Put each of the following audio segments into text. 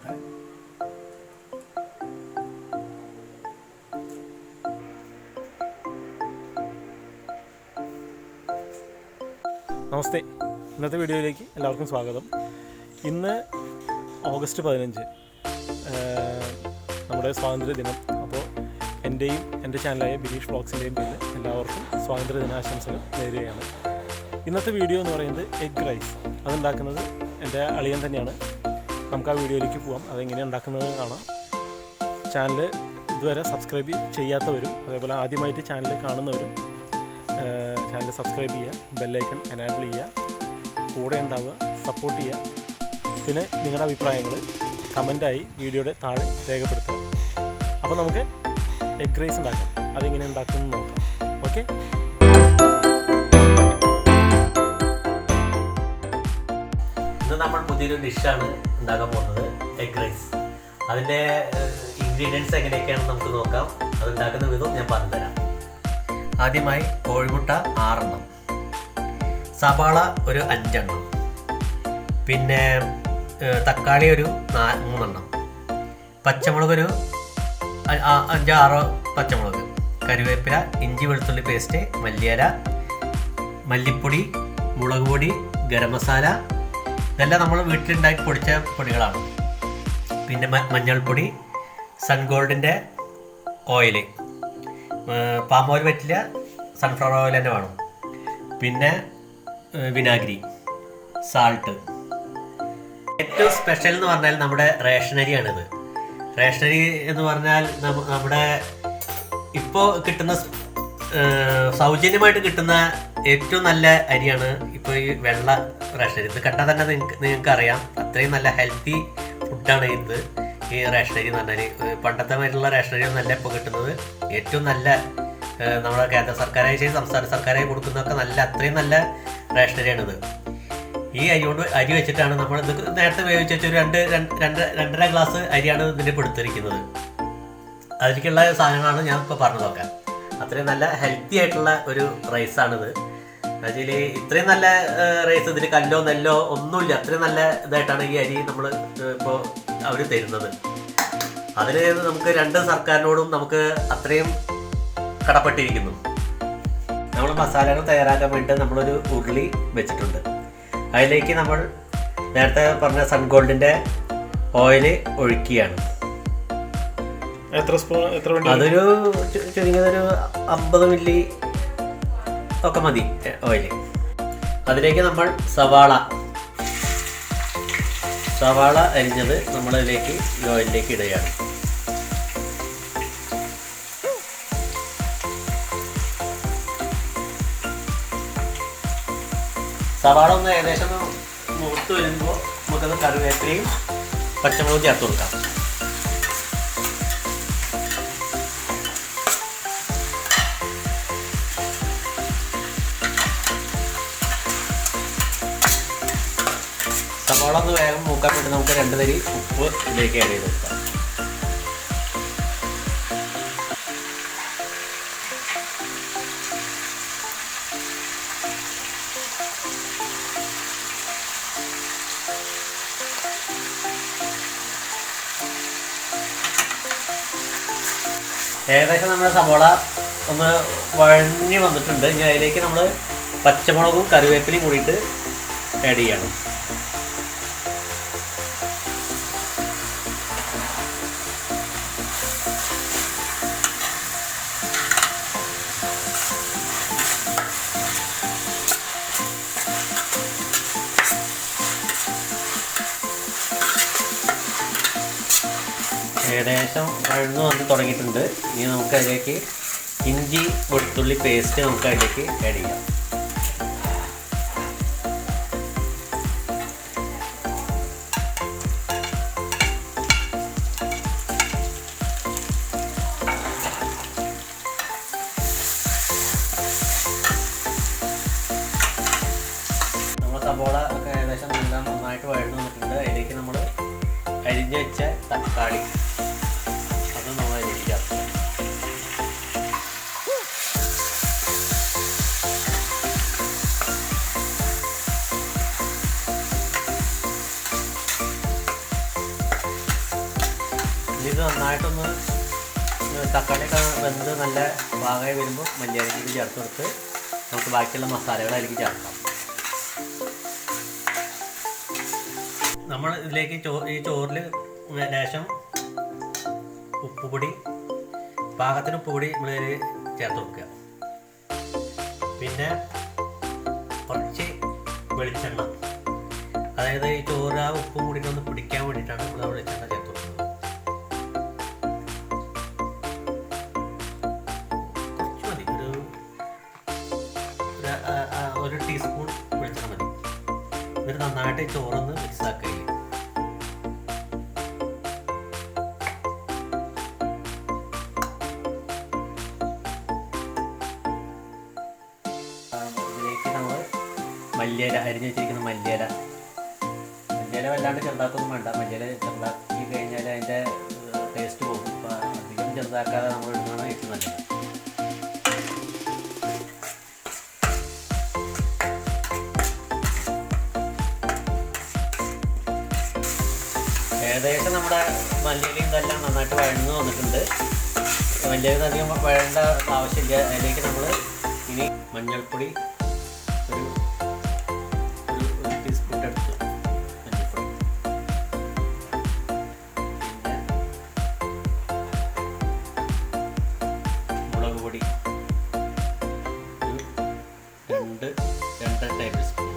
നോക്കട്ടെ. നമസ്തേ, ഇന്നത്തെ വീഡിയോയിലേക്ക് എല്ലാവർക്കും സ്വാഗതം. ഇന്ന് ഓഗസ്റ്റ് 15, നമ്മുടെ സ്വാതന്ത്ര്യ ദിനം. അപ്പോൾ എൻ്റെയും എൻ്റെ ചാനലായ ബിനീഷ് വ്ളോഗ്സിൻ്റെയും പേരിൽ എല്ലാവർക്കും സ്വാതന്ത്ര്യ ദിനാശംസകൾ നേരുകയാണ്. ഇന്നത്തെ വീഡിയോ എന്ന് പറയുന്നത് എഗ് റൈസ്. അതുണ്ടാക്കുന്നത് എൻ്റെ അളിയൻ തന്നെയാണ്. നമുക്ക് ആ വീഡിയോയിലേക്ക് പോകാം, അതെങ്ങനെയാണ് ഉണ്ടാക്കുന്നത് കാണാം. ചാനൽ ഇതുവരെ സബ്സ്ക്രൈബ് ചെയ്യാത്തവരും അതേപോലെ ആദ്യമായിട്ട് ചാനൽ കാണുന്നവരും ചാനൽ സബ്സ്ക്രൈബ് ചെയ്യുക, ബെല്ലൈക്കൺ എനാബിൾ ചെയ്യുക, കൂടെ ഉണ്ടാവുക, സപ്പോർട്ട് ചെയ്യുക. പിന്നെ നിങ്ങളുടെ അഭിപ്രായങ്ങൾ കമൻറ്റായി വീഡിയോയുടെ താഴെ രേഖപ്പെടുത്തുക. അപ്പോൾ നമുക്ക് എഗ് റൈസ് ഉണ്ടാക്കാം. അതെങ്ങനെ ഉണ്ടാക്കുമെന്ന് നോക്കാം. ഓക്കെ, ഇന്ന് നമ്മൾ പുതിയൊരു ഡിഷാണ് ഉണ്ടാക്കാൻ പോകുന്നത്, എഗ് റൈസ്. അതിൻ്റെ ഇൻഗ്രീഡിയൻസ് എങ്ങനെയൊക്കെയാണെന്ന് നമുക്ക് നോക്കാം. അത് ഉണ്ടാക്കുന്ന വിധം ഞാൻ പറഞ്ഞുതരാം. ആദ്യമായി കോഴിമുട്ട 6 എണ്ണം, സവാള ഒരു 5 എണ്ണം, പിന്നെ തക്കാളി ഒരു 3 എണ്ണം, പച്ചമുളക് ഒരു 5-6 പച്ചമുളക്, കറിവേപ്പില, ഇഞ്ചി വെളുത്തുള്ളി പേസ്റ്റ്, മല്ലിയില, മല്ലിപ്പൊടി, മുളക് പൊടി, ഗരം മസാല. ഇതെല്ലാം നമ്മൾ വീട്ടിലുണ്ടാക്കി പൊടിച്ച പൊടികളാണ്. പിന്നെ മഞ്ഞൾപ്പൊടി, സൺഗോൾഡിൻ്റെ ഓയിൽ, പാം ഓയിൽ പറ്റില്ല, സൺഫ്ലവർ ഓയിൽ തന്നെ വേണം. പിന്നെ വിനാഗിരി, സാൾട്ട്. ഏറ്റവും സ്പെഷ്യൽ എന്ന് പറഞ്ഞാൽ നമ്മുടെ റേഷനരിയാണിത്. റേഷനരി എന്ന് പറഞ്ഞാൽ നമ്മുടെ ഇപ്പോൾ കിട്ടുന്ന സൗജന്യമായിട്ട് കിട്ടുന്ന ഏറ്റവും നല്ല അരിയാണ് ഇപ്പോൾ ഈ വെള്ള റേഷനരി. ഇത് കണ്ടാൽ തന്നെ നിങ്ങൾക്ക് അറിയാം, അത്രയും നല്ല ഹെൽത്തി ഫുഡാണ് ഇത്. ഈ റേഷനരി എന്ന് പറഞ്ഞാൽ പണ്ടത്തെ മായിട്ടുള്ള റേഷനരി ഒന്നല്ല ഇപ്പോൾ കിട്ടുന്നത്. ഏറ്റവും നല്ല നമ്മുടെ കേന്ദ്ര സർക്കാരായി ചെയ്ത് സംസ്ഥാന സർക്കാരായി കൊടുക്കുന്നതൊക്കെ നല്ല അത്രയും നല്ല റേഷനരിയാണിത്. ഈ അരി വെച്ചിട്ടാണ് നമ്മൾ ഇത് നേരത്തെ വേവിച്ച് വെച്ച ഒരു 2-2.5 ഗ്ലാസ് അരിയാണ് ഇതിൻ്റെ കൊടുത്തിരിക്കുന്നത്. അതിലേക്കുള്ള സാധനങ്ങളാണ് ഞാൻ ഇപ്പോൾ പറഞ്ഞു നോക്കാം. അത്രയും നല്ല ഹെൽത്തി ആയിട്ടുള്ള ഒരു റൈസാണിത്. അതിൽ ഇത്രയും നല്ല റൈസ് ഇതിൽ കല്ലോ നെല്ലോ ഒന്നുമില്ല. അത്രയും നല്ല ഇതായിട്ടാണ് ഈ അരി നമ്മൾ ഇപ്പോൾ അവർ തരുന്നത്. അതിന് നമുക്ക് 2 സർക്കാരിനോടും നമുക്ക് അത്രയും കടപ്പെട്ടിരിക്കുന്നു. നമ്മൾ മസാലകൾ തയ്യാറാക്കാൻ വേണ്ടി നമ്മളൊരു ഉരുളി വെച്ചിട്ടുണ്ട്. അതിലേക്ക് നമ്മൾ നേരത്തെ പറഞ്ഞ സൺഗോൾഡിൻ്റെ ഓയിൽ ഒഴിക്കുകയാണ്. എത്ര സ്പൂൺ? അതൊരു ചുരുങ്ങിയതൊരു 50 മില്ലി ഒക്കെ മതി ഓയിൽ. അതിലേക്ക് നമ്മൾ സവാള അരിഞ്ഞത് നമ്മളതിലേക്ക് ഈ ഓയിലിലേക്ക് ഇടുകയാണ്. സവാള ഒന്ന് ഏകദേശം മൂത്ത് വരുമ്പോൾ നമുക്കത് കറിവേപ്പിലയും പച്ചമുളകും ചേർത്ത് കൊടുക്കാം. സവാള ഒന്ന് വേഗം മൂക്കാൻ വേണ്ടി നമുക്ക് 2 തരി ഉപ്പ് ഇതിലേക്ക് ആഡ് ചെയ്ത് കൊടുക്കാം. ഏകദേശം നമ്മുടെ സവാള ഒന്ന് വഴഞ്ഞ് വന്നിട്ടുണ്ട്. ഇനി അതിലേക്ക് നമ്മൾ പച്ചമുളകും കറിവേപ്പിലയും കൂടിയിട്ട് ആഡ് ചെയ്യണം. ഏകദേശം വഴന്നു വന്ന് തുടങ്ങിയിട്ടുണ്ട്. ഇനി നമുക്കതിലേക്ക് ഇഞ്ചി വെളുത്തുള്ളി പേസ്റ്റ് നമുക്ക് അതിലേക്ക് ആഡ് ചെയ്യാം. നമ്മുടെ സവോള ഒക്കെ ഏകദേശം നന്നായിട്ട് വഴന്നു വന്നിട്ടുണ്ട്. അതിലേക്ക് നമ്മൾ അരിഞ്ഞ് വെച്ച തക്കാളി അത് നമ്മൾ അതിലേക്ക് ചേർത്ത്. ഇത് നന്നായിട്ടൊന്ന് തക്കാളിയൊക്കെ വെന്ത് നല്ല പാകമായി വരുമ്പോൾ മല്ലിയിലേക്ക് ചേർത്ത് കൊടുത്ത് നമുക്ക് ബാക്കിയുള്ള മസാലകൾ അതിലേക്ക് ചേർക്കാം. നമ്മൾ ഇതിലേക്ക് ഈ ചോറിൽ ലേശം ഉപ്പുപൊടി, പാകത്തിന് ഉപ്പുപൊടി നമ്മളിതിൽ ചേർത്ത് കൊടുക്കുക. പിന്നെ കുറച്ച് വെളിച്ചെണ്ണ, അതായത് ഈ ചോറ് ആ ഉപ്പും കൂടിയിട്ട് ഒന്ന് പിടിക്കാൻ വേണ്ടിയിട്ടാണ് നമ്മൾ ആ വെളിച്ചെണ്ണ ചേർത്ത് കൊടുക്കുന്നത്. കുറച്ച് മതി, ഒരു ടീസ്പൂൺ വെളിച്ചെണ്ണ മതി. എന്നിട്ട് നന്നായിട്ട് ചോറൊന്ന് മിക്സ് ആക്കുക. ഇതിലേക്ക് നമ്മൾ മല്ലിയില, അരിഞ്ഞ് വെച്ചിരിക്കുന്ന മല്ലിയില വല്ലാണ്ട് ചെറുതാക്കൊന്നും വേണ്ട. മല്ലിയില ചെറുതാക്കി കഴിഞ്ഞാൽ അതിൻ്റെ ടേസ്റ്റ് പോകും. അപ്പോൾ അധികം ചെറുതാക്കാതെ നമ്മൾ ഇടുന്നതാണ് ഏറ്റവും നല്ലത്. ഏകദേശം നമ്മുടെ മല്ലിയിലയും ഇതെല്ലാം നന്നായിട്ട് വഴന്ന് വന്നിട്ടുണ്ട്. മല്ലിയില അധികം വഴേണ്ട ആവശ്യമില്ല. അതിലേക്ക് നമ്മൾ ഇനി മഞ്ഞൾപ്പൊടി ഒരു ടീസ്പൂൺ എടുത്ത് മഞ്ഞൾപ്പൊടി, പിന്നെ മുളക് പൊടി ഒരു 2 ടേബിൾ സ്പൂൺ.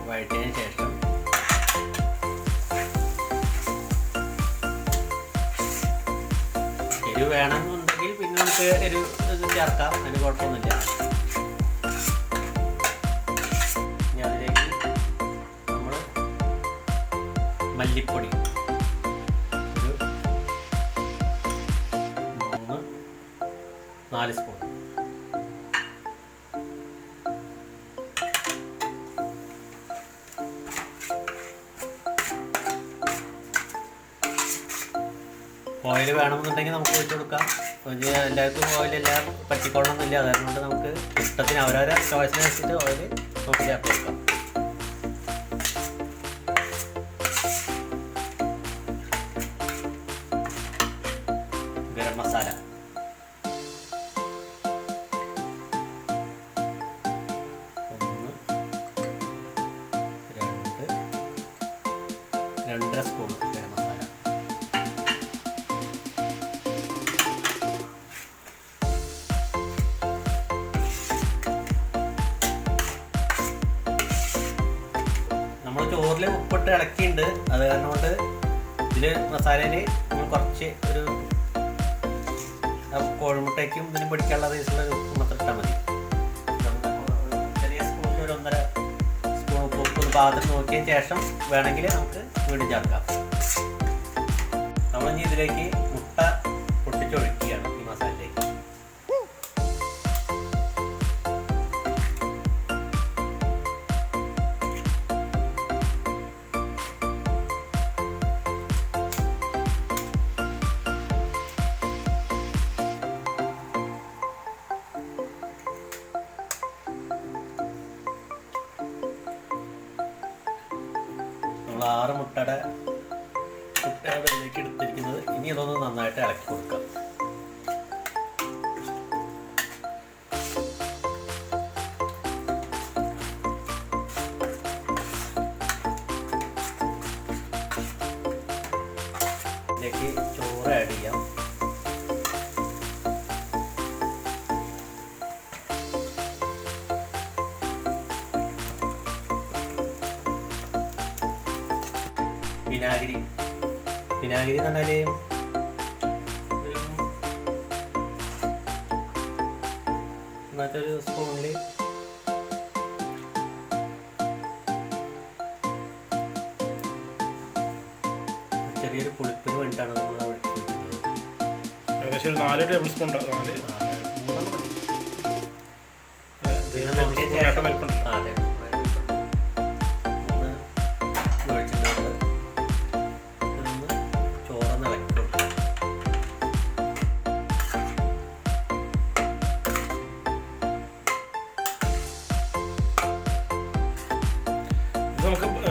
വഴറ്റിയതിന് ശേഷം എരിവ് വേണമെന്നുണ്ടെങ്കിൽ പിന്നെ നമുക്ക് എരിവ് ഇത് ചേർക്കാം, അതിന് കുഴപ്പമൊന്നുമില്ല. ഇനി അതിലേക്ക് നമ്മൾ മല്ലിപ്പൊടി ഒരു 3-4 സ്പൂൺ, ഓയിൽ വേണമെന്നുണ്ടെങ്കിൽ നമുക്ക് ഒഴിച്ചു കൊടുക്കാം. എല്ലാവർക്കും ഓയിലെല്ലാം പറ്റിക്കൊള്ളണമെന്നില്ല. അതുകൊണ്ട് നമുക്ക് ഇഷ്ടത്തിന് അവരവരെ ചോയ്സിനനുസരിച്ചിട്ട് ഓയിൽ നോക്കി ചേർത്ത് കൊടുക്കാം. ഗരം മസാല, രണ്ടര സ്പൂൺ ഗരം മസാല. നമ്മൾ ചോറിൽ ഉപ്പിട്ട് ഇളക്കിയിട്ടുണ്ട്. അത് കാരണം കൊണ്ട് ഇതിൽ മസാലയിൽ നമ്മൾ കുറച്ച് ഒരു കോഴിമുട്ടയ്ക്കും ഇതിന് പിടിക്കാനുള്ള സൈസുള്ള ഉപ്പ് മാത്രം ഇട്ടാൽ മതി. ചെറിയ സ്പൂണിൽ ഒരു 1.5 സ്പൂൺ ഉപ്പ് പാകത്തിന് നോക്കിയതിന് ശേഷം വേണമെങ്കിൽ നമുക്ക് വീണ്ടും ചേർക്കാം. നമ്മൾ ഇനി ഇതിലേക്ക് മുട്ട പൊട്ടിച്ചൊഴിക്കുകയാണ് ഈ മസാലയിലേക്ക്. നമ്മൾ 6 മുട്ടയുടെ ഇതിലേക്ക് എടുത്തിരിക്കുന്നത്. ഇനി ഇതൊന്ന് നന്നായിട്ട് ഇളക്കി കൊടുക്കാം. ഇതിലേക്ക് ചോറ് ആഡ് ചെയ്യാം. വിനാഗിരി എന്ന് പറഞ്ഞാൽ മറ്റൊരു സ്പൂണിൽ ചെറിയൊരു പുളിപ്പിന് വേണ്ടിയിട്ടാണ് നമ്മൾ ഒഴിക്കുന്നത്. ഏകദേശം 4 ടേബിൾ സ്പൂൺ ഉണ്ടാവും. നമുക്ക്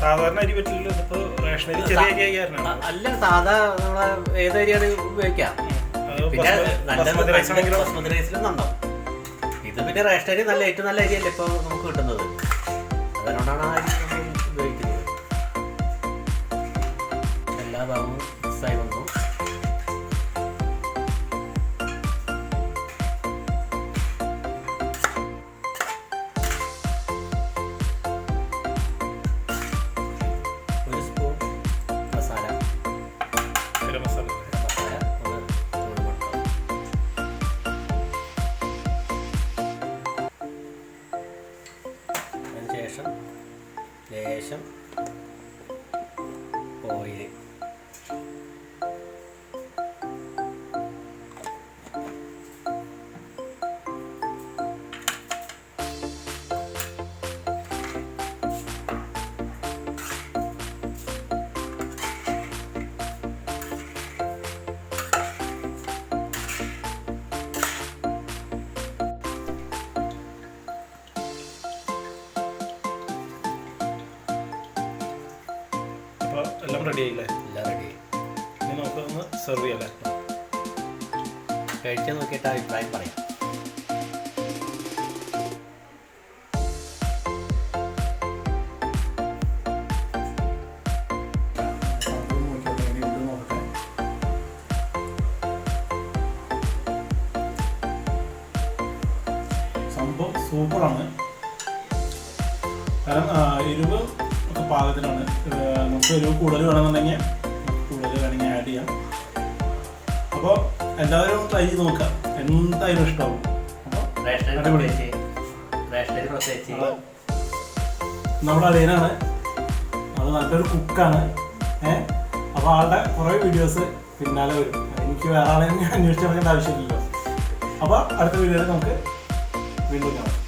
സാധാരണ അരി പറ്റില്ല, ഇതിപ്പോ റേഷൻ അരി ചെറിയ അരി ആയിരുന്നു. അല്ല, സാധാ നമ്മളെ ഏത് അരിയാണ് ഉപയോഗിക്കാം. പിന്നെ നല്ലത് ബസ്മതി റൈസിലും നന്നാവും. ഇത് പിന്നെ റേഷൻ അരി നല്ല ഏറ്റവും നല്ല അരിയല്ലേ ഇപ്പോൾ നമുക്ക് കിട്ടുന്നത്. അതുകൊണ്ടാണ് ആ അരി നമ്മൾ ഉപയോഗിക്കുന്നത്. എല്ലാ ഭാഗവും മിക്സായി വന്നു. ശേഷം ലേശം ഓയിൽ. എല്ലാം റെഡി ആയില്ലേ? എല്ലാം റെഡി. ഇനി നമുക്കൊന്ന് സെർവ് ചെയ്യാല്ലേ? കഴിക്കാൻ നോക്കിയിട്ട് അഭിപ്രായം പറയാം. സംഭവം സൂപ്പറാണ്. കാരണം എരിവ് ഒക്കെ പാകത്തിനാണ്. നമുക്ക് എരിവ് കൂടുതൽ വേണമെന്നുണ്ടെങ്കിൽ കൂടുതൽ വേണമെങ്കിൽ ആഡ് ചെയ്യാം. അപ്പോൾ എല്ലാവരും ട്രൈ ചെയ്ത് നോക്കാം, എന്തായാലും ഇഷ്ടമാവും. നമ്മുടെ അളിയനാണ്, അത് നല്ലൊരു കുക്കാണ്. അപ്പോൾ ആളുടെ കുറേ വീഡിയോസ് പിന്നാലെ വരും. എനിക്ക് വേറെ ആളെ അന്വേഷിച്ച് നടക്കേണ്ട ആവശ്യമില്ലല്ലോ. അപ്പോൾ അടുത്ത വീഡിയോയിൽ നമുക്ക് വീണ്ടും കാണാം.